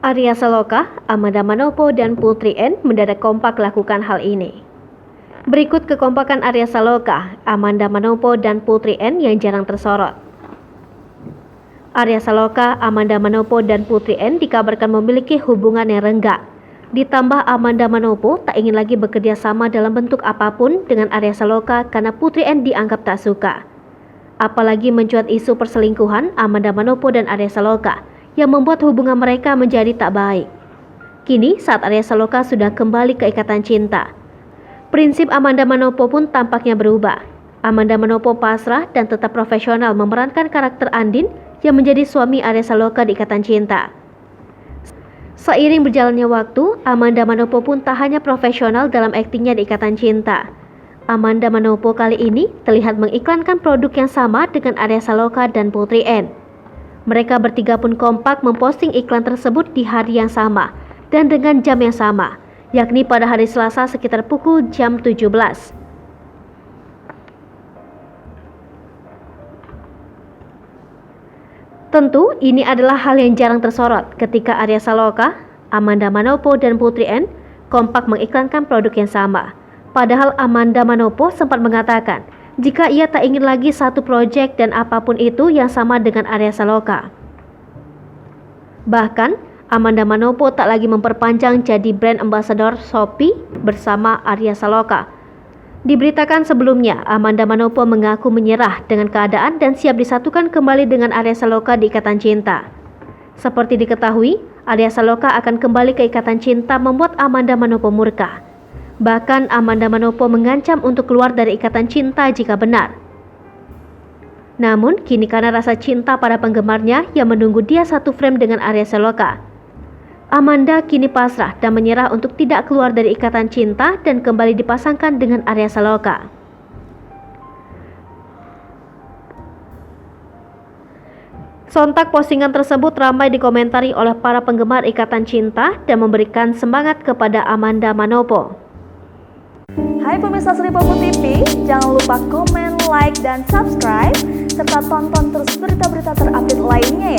Arya Saloka, Amanda Manopo, dan Putri N mendadak kompak lakukan hal ini. Berikut kekompakan Arya Saloka, Amanda Manopo, dan Putri N yang jarang tersorot. Arya Saloka, Amanda Manopo, dan Putri N dikabarkan memiliki hubungan yang renggang. Ditambah Amanda Manopo tak ingin lagi bekerja sama dalam bentuk apapun dengan Arya Saloka karena Putri N dianggap tak suka. Apalagi mencuat isu perselingkuhan Amanda Manopo dan Arya Saloka yang membuat hubungan mereka menjadi tak baik. Kini saat Arya Saloka sudah kembali ke ikatan cinta, prinsip Amanda Manopo pun tampaknya berubah. Amanda Manopo pasrah dan tetap profesional memerankan karakter Andin yang menjadi suami Arya Saloka di ikatan cinta. Seiring berjalannya waktu, Amanda Manopo pun tak hanya profesional dalam aktingnya di ikatan cinta. Amanda Manopo kali ini terlihat mengiklankan produk yang sama dengan Arya Saloka dan Putri N. Mereka bertiga pun kompak memposting iklan tersebut di hari yang sama dan dengan jam yang sama, yakni pada hari Selasa sekitar pukul jam 17. Tentu ini adalah hal yang jarang tersorot ketika Arya Saloka, Amanda Manopo, dan Putri N kompak mengiklankan produk yang sama. Padahal Amanda Manopo sempat mengatakan jika ia tak ingin lagi satu proyek dan apapun itu yang sama dengan Arya Saloka. Bahkan, Amanda Manopo tak lagi memperpanjang jadi brand ambassador Shopee bersama Arya Saloka. Diberitakan sebelumnya, Amanda Manopo mengaku menyerah dengan keadaan dan siap disatukan kembali dengan Arya Saloka di ikatan cinta. Seperti diketahui, Arya Saloka akan kembali ke ikatan cinta membuat Amanda Manopo murka. Bahkan Amanda Manopo mengancam untuk keluar dari ikatan cinta jika benar. Namun kini karena rasa cinta para penggemarnya yang menunggu dia satu frame dengan Arya Saloka, Amanda kini pasrah dan menyerah untuk tidak keluar dari ikatan cinta dan kembali dipasangkan dengan Arya Saloka. Sontak postingan tersebut ramai dikomentari oleh para penggemar ikatan cinta dan memberikan semangat kepada Amanda Manopo. Hai pemirsa Sri Popo TV, jangan lupa komen, like, dan subscribe, serta tonton terus berita-berita terupdate lainnya ya.